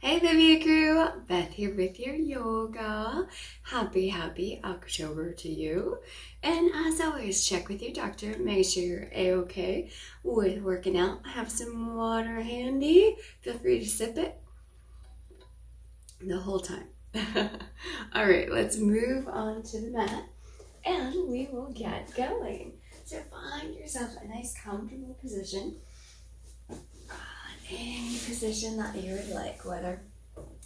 Hey Livia crew, Beth here with your yoga. Happy October to you. And as always, check with your doctor, make sure you're a-okay with working out. Have some water handy. Feel free to sip it the whole time. All right, let's move on to the mat and we will get going. So find yourself a nice comfortable position. Any position that you would like, whether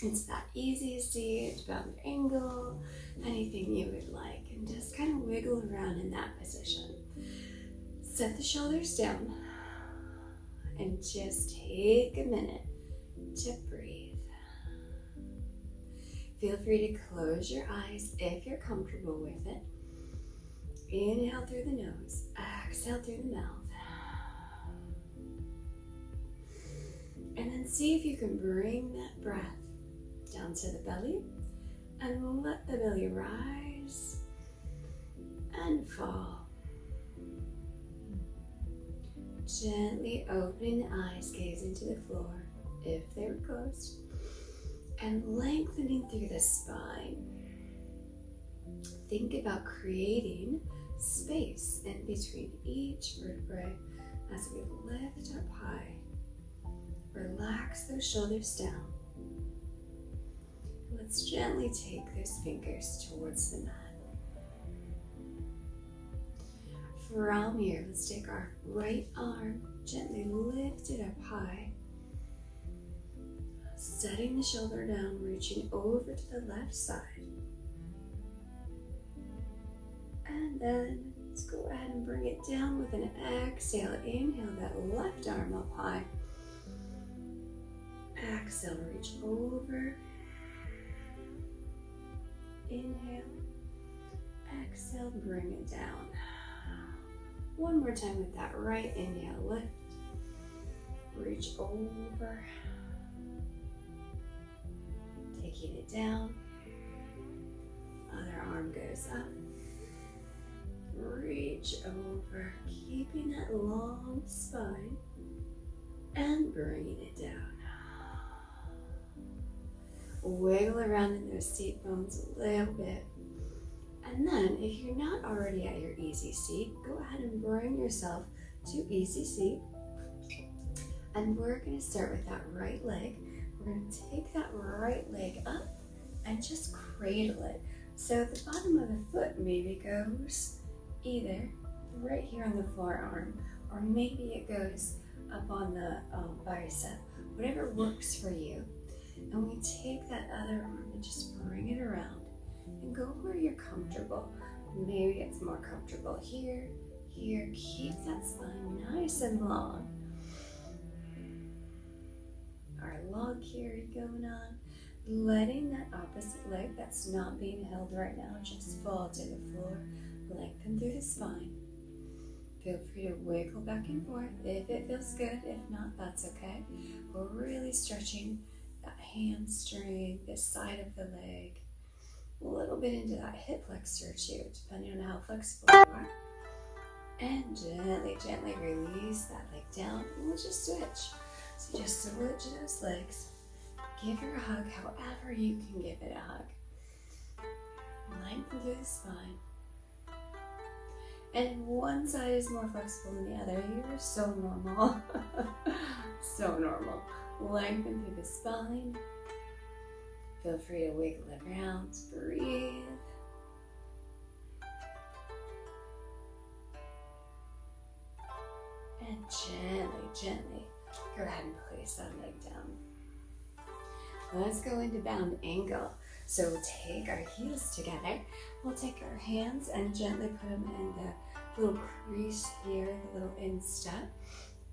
it's that easy seat, bound angle, anything you would like, and just kind of wiggle around in that position. Set the shoulders down and just take a minute to breathe. Feel free to close your eyes if you're comfortable with it. Inhale through the nose, exhale through the mouth. And then see if you can bring that breath down to the belly and let the belly rise and fall. Gently opening the eyes, gaze into the floor if they were closed, and lengthening through the spine. Think about creating space in between each vertebrae as we lift up high. Relax those shoulders down. Let's gently take those fingers towards the mat. From here, let's take our right arm, gently lift it up high. Setting the shoulder down, reaching over to the left side. And then let's go ahead and bring it down with an exhale. Inhale that left arm up high. Exhale, reach over. Inhale. Exhale, bring it down. One more time with that right inhale, lift. Reach over. Taking it down. Other arm goes up. Reach over, keeping that long spine and bringing it down. Wiggle around in those seat bones a little bit. And then if you're not already at your easy seat, go ahead and bring yourself to easy seat. And we're going to start with that right leg. We're going to take that right leg up and just cradle it. So the bottom of the foot maybe goes either right here on the forearm, or maybe it goes up on the bicep, whatever works for you. And we take that other arm and just bring it around and go where you're comfortable. Maybe it's more comfortable here, here. Keep that spine nice and long. Our log carry going on. Letting that opposite leg that's not being held right now just fall to the floor. Lengthen through the spine. Feel free to wiggle back and forth if it feels good. If not, that's okay. We're really stretching that hamstring, this side of the leg, a little bit into that hip flexor too, depending on how flexible you are. And gently release that leg down, and we'll just switch. So just switch those legs. Give her a hug however you can give it a hug. Lengthen through the spine. And if one side is more flexible than the other, you're so normal. So normal. Lengthen through the spine. Feel free to wiggle around. Breathe. And gently go ahead and place that leg down. Let's go into bound angle. So we'll take our heels together. We'll take our hands and gently put them in the little crease here, the little instep.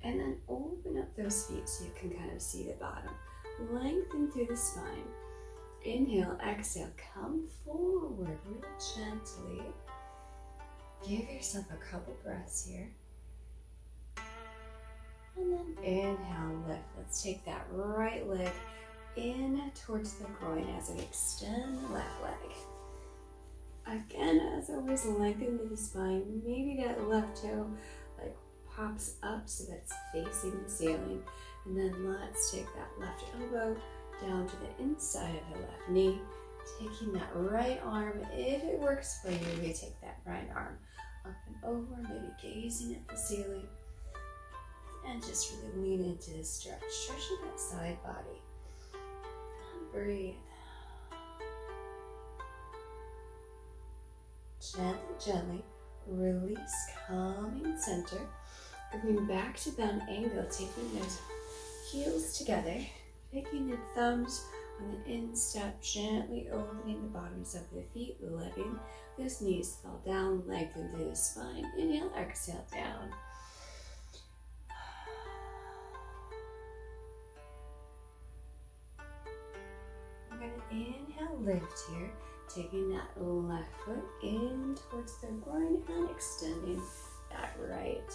And then open up those feet so you can kind of see the bottom. Lengthen through the spine. Inhale, exhale, come forward real gently. Give yourself a couple breaths here. And then inhale, lift. Let's take that right leg in towards the groin as we extend the left leg. Again, as always, lengthen through the spine. Maybe that left toe pops up so that it's facing the ceiling. And then let's take that left elbow down to the inside of the left knee, taking that right arm, if it works for you, we take that right arm up and over, maybe gazing at the ceiling, and just really lean into this stretch, stretching that side body. And breathe. Gently, gently release, calming center. Coming back to bound angle, taking those heels together, picking the thumbs on the instep, gently opening the bottoms of the feet, letting those knees fall down, lengthen through the spine. Inhale, exhale, down. We're going to inhale, lift here, taking that left foot in towards the groin and extending that right.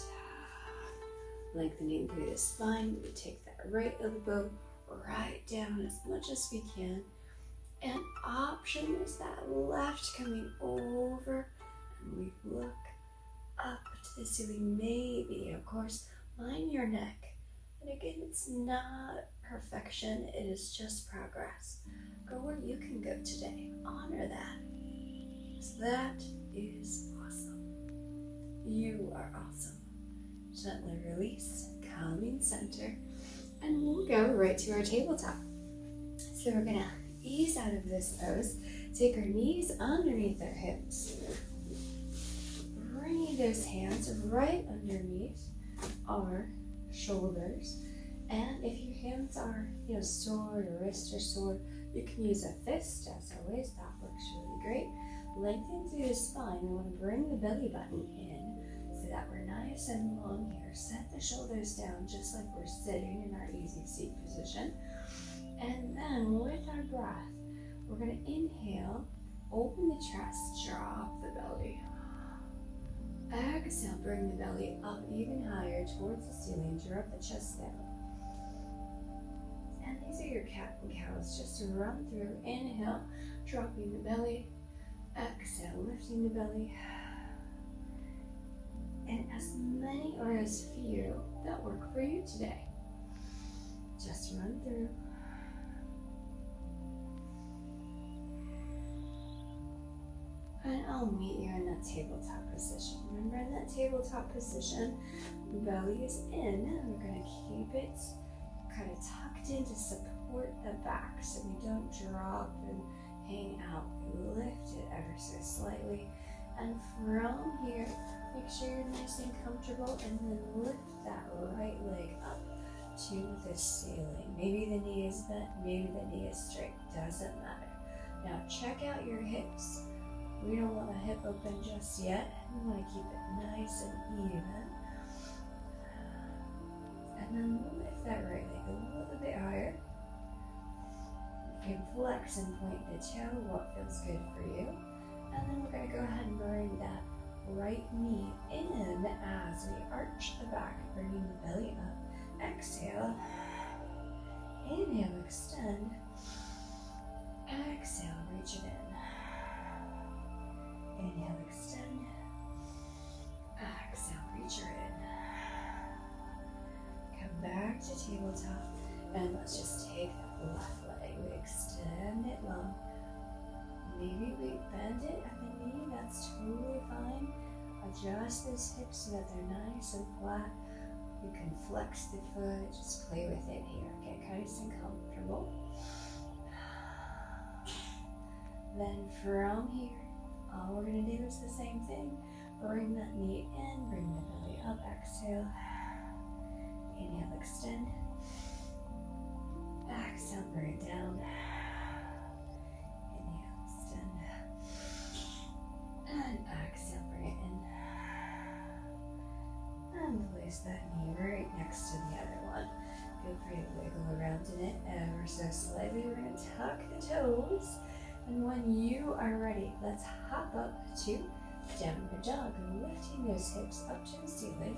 Lengthening through the spine, we take that right elbow right down as much as we can. And option is that left coming over, and we look up to the ceiling. Maybe, of course, mind your neck. And again, it's not perfection, it is just progress. Go where you can go today. Honor that. So that is awesome. You are awesome. Gently release, calming center, and we'll go right to our tabletop. So we're gonna ease out of this pose, take our knees underneath our hips, bringing those hands right underneath our shoulders, and if your hands are sore, your wrists are sore, you can use a fist as always. That works really great. Lengthen through the spine. We want to bring the belly button in so that we're nice and long here. Set the shoulders down just like we're sitting in our easy seat position. And then with our breath, we're going to inhale, open the chest, drop the belly. Exhale, bring the belly up even higher towards the ceiling, drop the chest down. And these are your cat and cows, just to run through. Inhale, dropping the belly. Exhale, lifting the belly. And as many or as few that work for you today. Just run through. And I'll meet you in that tabletop position. Remember, in that tabletop position, belly is in, and we're going to keep it kind of tucked in to support the back so we don't drop and hang out. We lift it ever so slightly. And from here, make sure you're nice and comfortable, and then lift that right leg up to the ceiling. Maybe the knee is bent, maybe the knee is straight, doesn't matter. Now check out your hips. We don't want the hip open just yet. We want to keep it nice and even. And then lift that right leg a little bit higher. You can flex and point the toe, what feels good for you. And then we're going to go ahead and bring that right knee in as we arch the back, bringing the belly up. Exhale. Inhale, extend. Exhale, reach it in. Inhale, extend. Exhale, reach her in. Come back to tabletop, and let's just take that left leg. We extend it long. Maybe we bend it at the knee, that's totally fine. Adjust those hips so that they're nice and flat. You can flex the foot, just play with it here. Get nice and comfortable. Then from here, all we're going to do is the same thing. Bring that knee in, bring the belly up, exhale. Inhale, extend. Exhale, bring it down. Inhale, extend. And exhale, bring it in. And place that knee right next to the other one. Feel free to wiggle around in it ever so slightly. We're going to tuck the toes. And when you are ready, let's hop up to downward dog, lifting those hips up to the ceiling.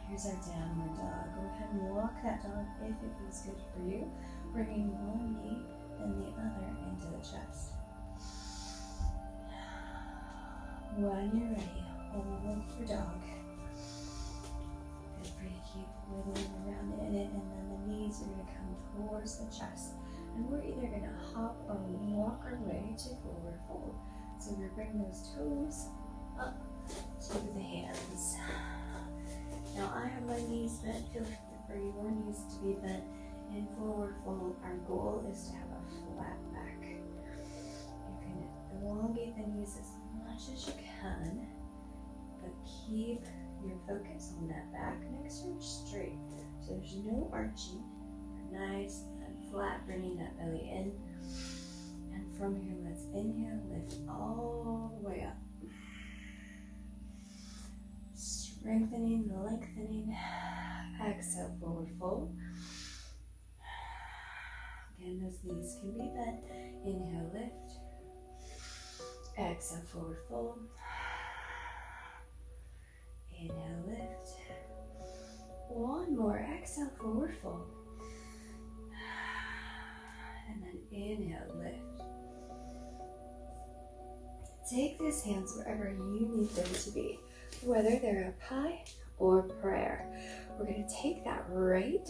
Here's our downward dog. Go ahead and walk that dog if it feels good for you. Bringing one knee and the other into the chest. When you're ready, hold for dog. Feel free to keep wiggling around in it, and then the knees are going to come towards the chest. And we're either going to hop or walk our way to forward fold. So we're going to bring those toes up to the hands. Now I have my knees bent. Feel free for your knees to be bent. In forward fold, our goal is to have a flat back. You can elongate the knees as much as you can, but keep your focus on that back next to straight. So there's no arching. Nice and flat, bringing that belly in. And from here, let's inhale, lift all the way up. Strengthening, lengthening. Exhale, forward fold. Again, those knees can be bent. Inhale, lift. Exhale, forward fold. Inhale, lift. One more. Exhale, forward fold. And then inhale, lift. Take these hands wherever you need them to be, whether they're up high or prayer. We're going to take that right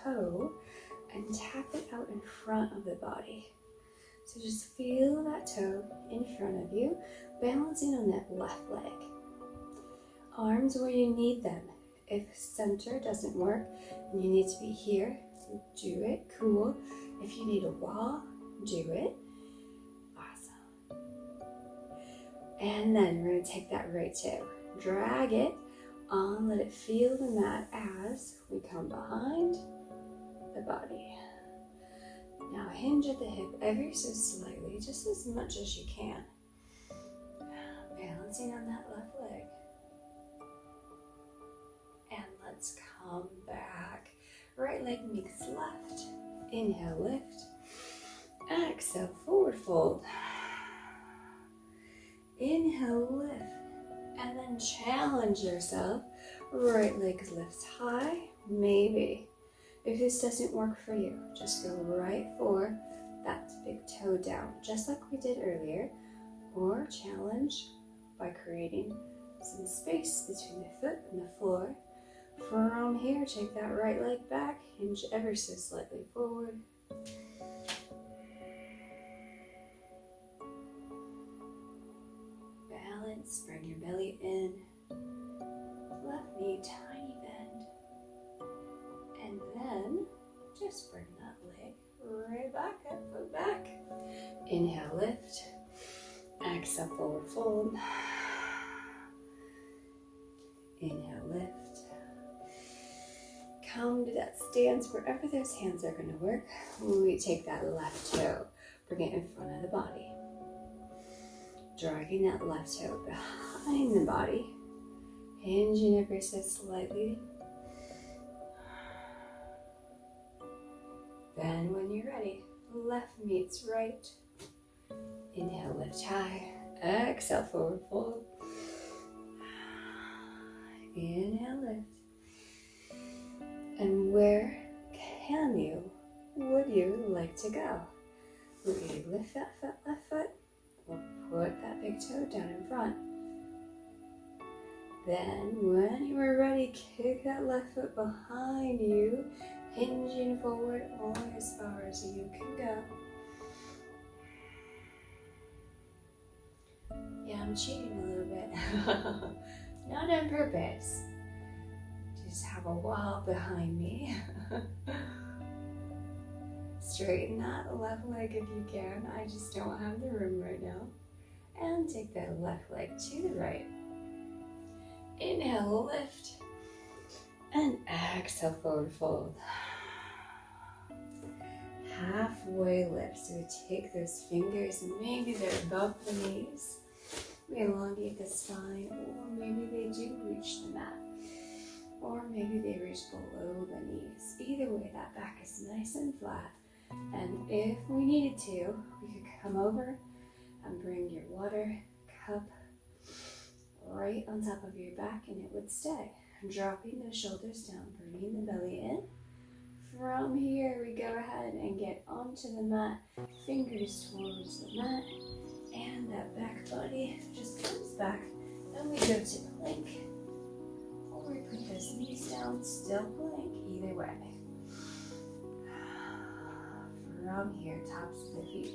toe and tap it out in front of the body. So just feel that toe in front of you, balancing on that left leg. Arms where you need them. If center doesn't work and you need to be here, do it. Cool. If you need a wall, do it. Awesome. And then we're going to take that right toe. Drag it on, let it feel the mat as we come behind the body. Now hinge at the hip ever so slightly, just as much as you can. Balancing on that left leg. And let's come back. Right leg meets left. Inhale, lift. Exhale, forward fold. Inhale, lift. And then challenge yourself. Right leg lifts high, maybe. If this doesn't work for you, just go right for that big toe down, just like we did earlier, or challenge by creating some space between the foot and the floor. From here, take that right leg back, hinge ever so slightly forward. Balance, bring your belly in. Left knee, tiny bend. And then just bring that leg right back up, foot back. Inhale, lift. Exhale, forward fold. Inhale, lift. Come to that stance wherever those hands are going to work. We take that left toe, bring it in front of the body. Dragging that left toe behind the body. Hinging ever so slightly. Then when you're ready, left meets right. Inhale, lift high. Exhale, forward fold. Inhale, lift. And where would you like to go? Would you lift that foot, left foot, or put that big toe down in front? Then when you are ready, kick that left foot behind you, hinging forward only as far as you can go. Yeah, I'm cheating a little bit. Not on purpose. Just have a wall behind me. Straighten that left leg if you can. I just don't have the room right now. And take that left leg to the right. Inhale, lift. And exhale, forward fold. Halfway lift. So we take those fingers, maybe they're above the knees. We elongate the spine, or maybe they do reach the mat. Or maybe they reach below the knees. Either way, that back is nice and flat. And if we needed to, we could come over and bring your water cup right on top of your back and it would stay. Dropping the shoulders down, bringing the belly in. From here, we go ahead and get onto the mat, fingers towards the mat, and that back body just comes back. Then we go to plank. We put those knees down, still plank, either way. from here, tops of the feet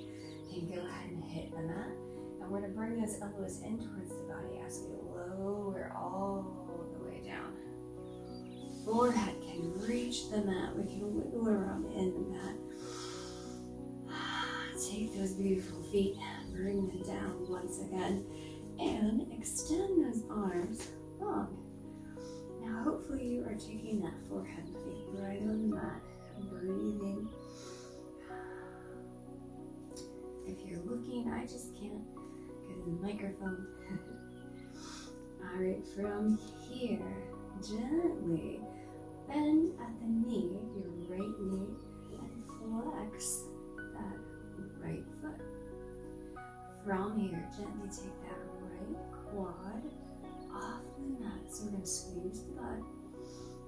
can go ahead and hit the mat. And we're going to bring those elbows in towards the body as we lower all the way down. Forehead can reach the mat. We can wiggle around in the mat. Take those beautiful feet, bring them down once again, and extend those arms long. Now hopefully you are taking that forehead right on the mat, breathing. If you're looking, I just can't get in the microphone. Alright, from here, gently bend at the knee, your right knee, and flex that right foot. From here, gently take that right quad off the mat. So we're going to squeeze the butt.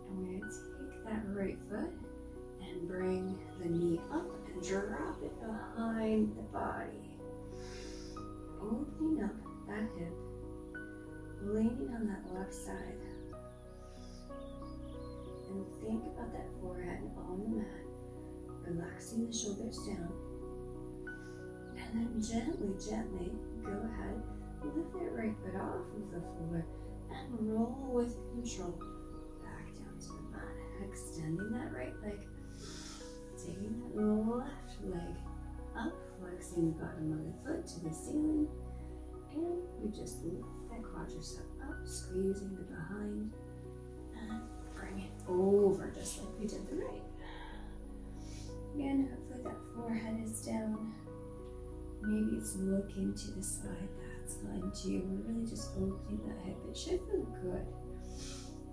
And we're going to take that right foot and bring the knee up and drop it behind the body. Opening up that hip, leaning on that left side. And think about that forehead on the mat, relaxing the shoulders down. And then gently go ahead, lift that right foot off of the floor and roll with control back down to the mat. Extending that right leg, taking that left leg up, flexing the bottom of the foot to the ceiling, and we just lift that quadricep up, squeezing the behind, and bring it over just like we did the right. Again, hopefully that forehead is down. Maybe it's looking to the side, that's fine too. We're really just opening that hip. It should feel good.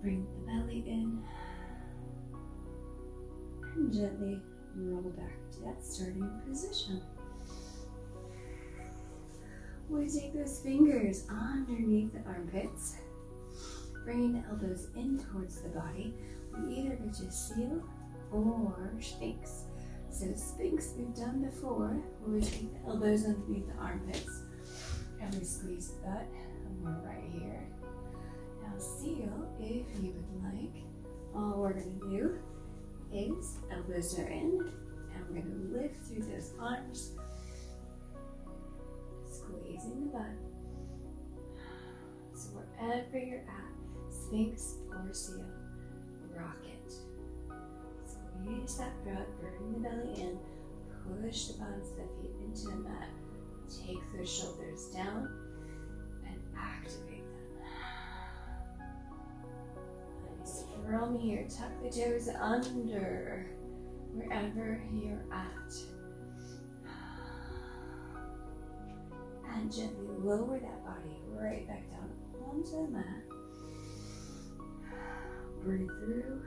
Bring the belly in and gently roll back to that starting position. We take those fingers underneath the armpits, bringing the elbows in towards the body. We either go to seal or sphinx. So Sphinx we've done before, where we take the elbows underneath the armpits and we squeeze the butt, and we're right here. Now seal, if you would like, all we're going to do is elbows are in, and we're going to lift through those arms, squeezing the butt. So wherever you're at, Sphinx or seal, rock it. Squeeze that butt, bring the belly in, push the bottoms of the feet into the mat, take those shoulders down, and activate them. Nice. From here, tuck the toes under wherever you're at. And gently lower that body right back down onto the mat. Breathe through.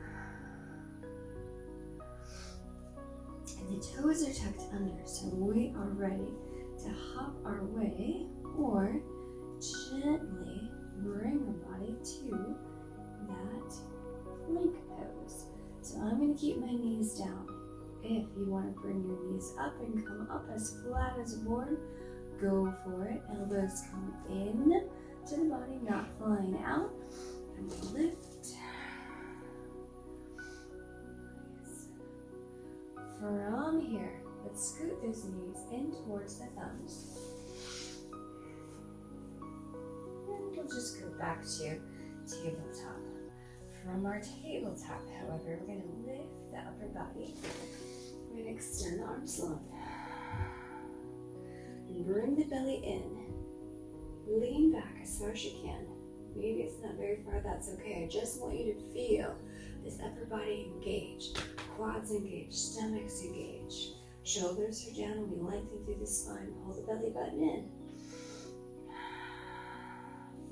And the toes are tucked under, so we are ready to hop our way or gently bring our body to that plank pose. So I'm going to keep my knees down. If you want to bring your knees up and come up as flat as a board, go for it. Elbows come in to the body, not flying out. And we lift. From here, let's scoot those knees in towards the thumbs. And we'll just go back to tabletop. From our tabletop, however, we're going to lift the upper body. We're going to extend the arms long. And bring the belly in. Lean back as far as you can. Maybe it's not very far, that's okay. I just want you to feel this upper body engaged. Quads engaged, stomachs engaged. Shoulders are down and we lengthen through the spine. Hold the belly button in.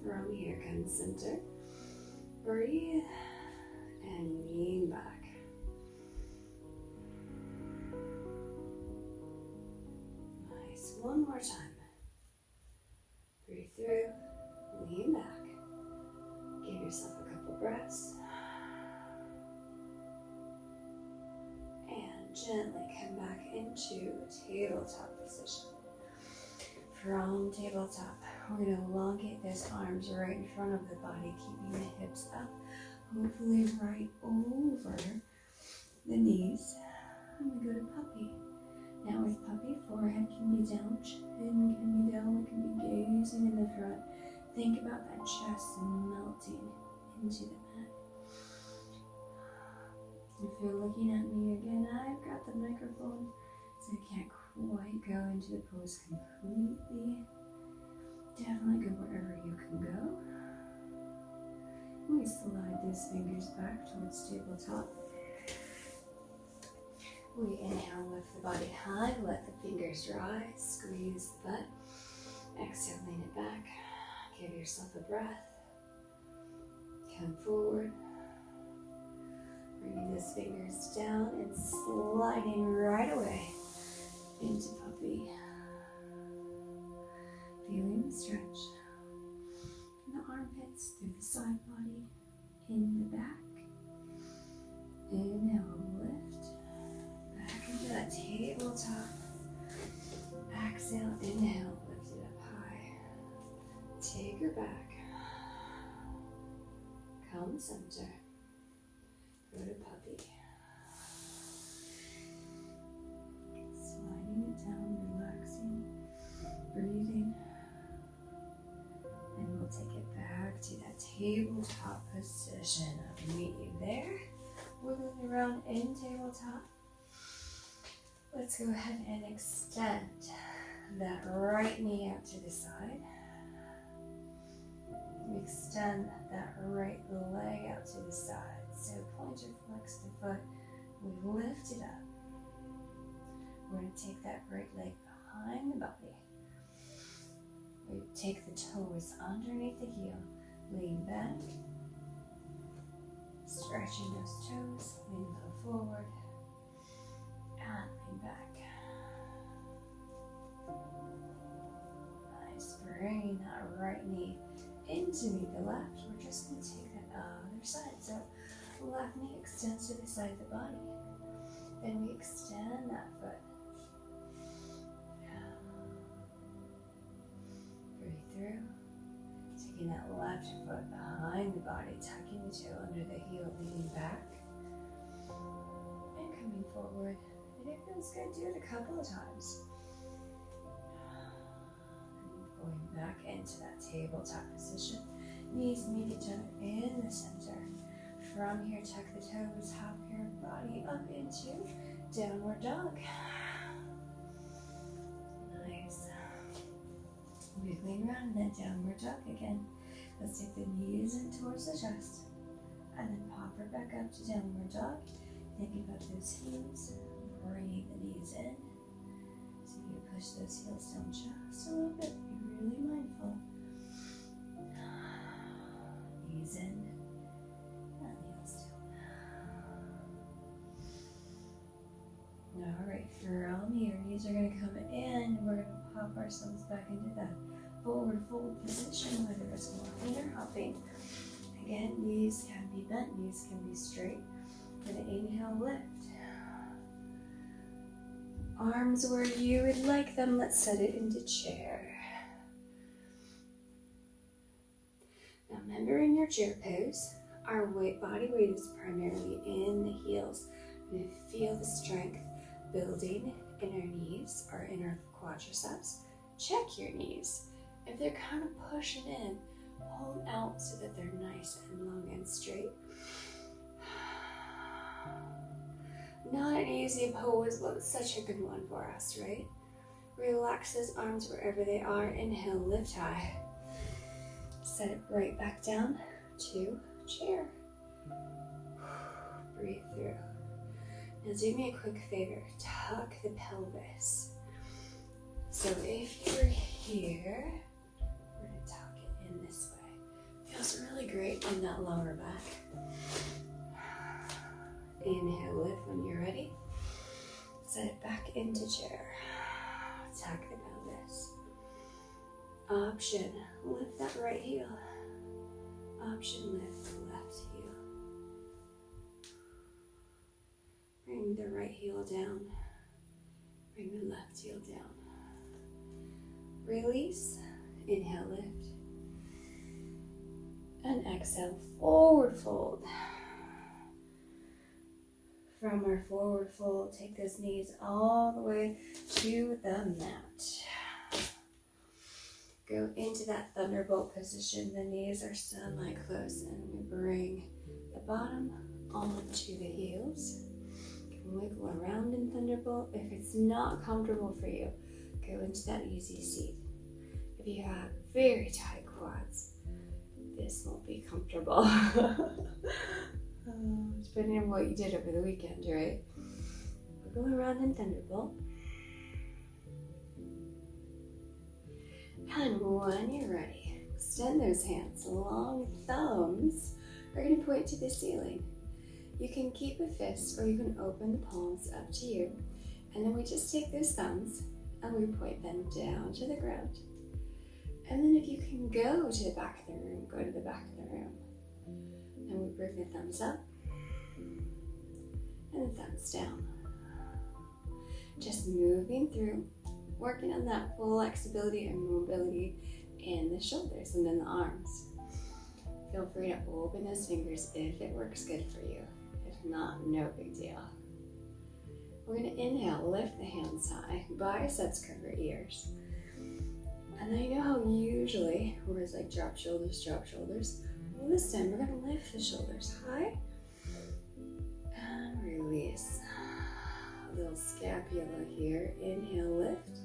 From here, come center. Breathe and lean back. Nice. One more time. Breathe through, lean back. Give yourself a couple breaths. And gently come back into tabletop position. From tabletop, we're going to elongate those arms right in front of the body, keeping the hips up, hopefully right over the knees. And we go to puppy. Now with puppy, forehead can be down, chin can be down, we can be gazing in the front. Think about that chest melting into the mat. If you're looking at me again, I've got the microphone, so I can't quite go into the pose completely. Definitely go wherever you can go. We slide those fingers back towards tabletop. We inhale, lift the body high, let the fingers rise, squeeze the butt. Exhale, lean it back. Give yourself a breath. Come forward. Bringing those fingers down and sliding right away into puppy. Feeling the stretch from the armpits through the side body, in the back. Inhale, lift. Back into that tabletop. Exhale, inhale, lift it up high. Take her back. Come center. Go to puppy. Sliding it down, relaxing, breathing. And we'll take it back to that tabletop position. I'll meet you there. Wiggling around in tabletop. Let's go ahead and extend that right knee out to the side. Extend that right leg out to the side. So point or flex the foot. We lift it up. We're going to take that right leg behind the body. We take the toes underneath the heel. Lean back. Stretching those toes. Lean low forward. And lean back. Nice. Bringing that right knee into meet the left. We're just going to take that other side. So left knee extends to the side of the body. Then we extend that foot. Breathe through. Taking that left foot behind the body, tucking the toe under the heel, leaning back. And coming forward. And it feels good, do it a couple of times. Going back into that tabletop position. Knees meet each other in the center. From here, tuck the toes, hop your body up into downward dog. Nice. Wiggling around, then downward dog again. Let's take the knees in towards the chest. And then pop her back up to downward dog. Thinking about those heels. Bringing the knees in. So you push those heels down just a little bit. Be really mindful. Knees in. And heels down. Alright, from here, knees are going to come in. We're going to pop ourselves back into that forward fold position, whether it's walking or hopping. Again, knees can be bent, knees can be straight. We're going to inhale, lift. Arms where you would like them. Let's set it into chair. Now remember, in your chair pose, our body weight is primarily in the heels. We're going to feel the strength building in our knees or in our quadriceps. Check your knees. If they're kind of pushing in, hold out so that they're nice and long and straight. Not an easy pose, but such a good one for us, right? Relax those arms wherever they are. Inhale, lift high. Set it right back down to chair. Breathe through. Now do me a quick favor. Tuck the pelvis. So if you're here, we're going to tuck it in this way. Feels really great in that lower back. Inhale, lift when you're ready. Set it back into chair. Tuck the pelvis. Option, lift that right heel. Option, lift the left heel. Bring the right heel down. Bring the left heel down. Release. Inhale, lift. And exhale, forward fold. from our forward fold, take those knees all the way to the mat. Go into that thunderbolt position. The knees are semi-close, and we bring the bottom onto the heels. You can wiggle around in thunderbolt. If it's not comfortable for you, go into that easy seat. If you have very tight quads, this won't be comfortable. Depending on what you did over the weekend, right? Wiggle around in thunderbolt. And when you're ready, extend those hands. Long thumbs are going to point to the ceiling. You can keep a fist or you can open the palms, up to you. And then we just take those thumbs and we point them down to the ground. And then if you can go to the back of the room, go to the back of the room. And we bring the thumbs up and the thumbs down. Just moving through, working on that flexibility and mobility in the shoulders and in the arms. Feel free to open those fingers if it works good for you. If not, no big deal. We're going to inhale, lift the hands high, biceps cover ears. And I know how usually we're just like drop shoulders, drop shoulders. Well, this time we're going to lift the shoulders high and release. A little scapula here. Inhale, lift.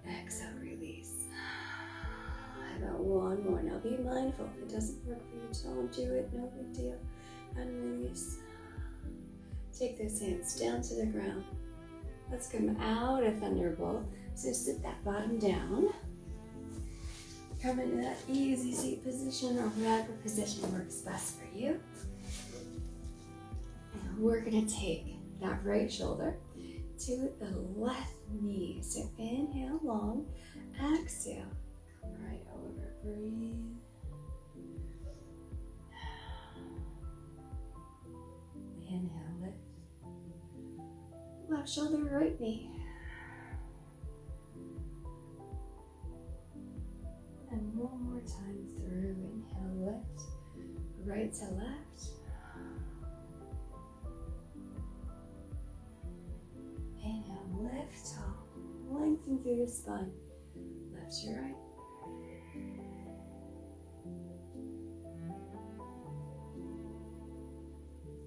Exhale, release. How about one more? Now be mindful. If it doesn't work for you, don't do it. No big deal. And release. Take those hands down to the ground. Let's come out of thunderbolt. So sit that bottom down. Come into that easy seat position or whatever position works best for you. And we're going to take that right shoulder to the left knee. So inhale long, exhale, come right over, breathe. Inhale, lift. Left shoulder, right knee. And one more time through. Inhale, lift. Right to left. Inhale, lift tall. Lengthen through the spine. Left to right.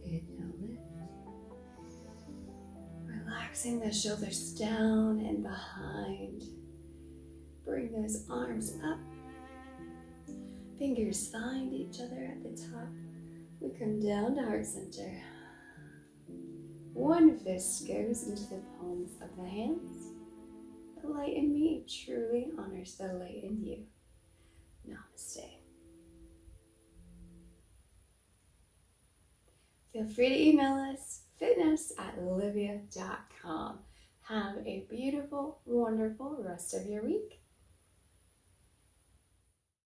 Inhale, lift. Relaxing the shoulders down and behind. Bring those arms up. Fingers find each other at the top. We come down to heart center. One fist goes into the palms of the hands. The light in me truly honors the light in you. Namaste. Feel free to email us, fitness@olivia.com. Have a beautiful, wonderful rest of your week.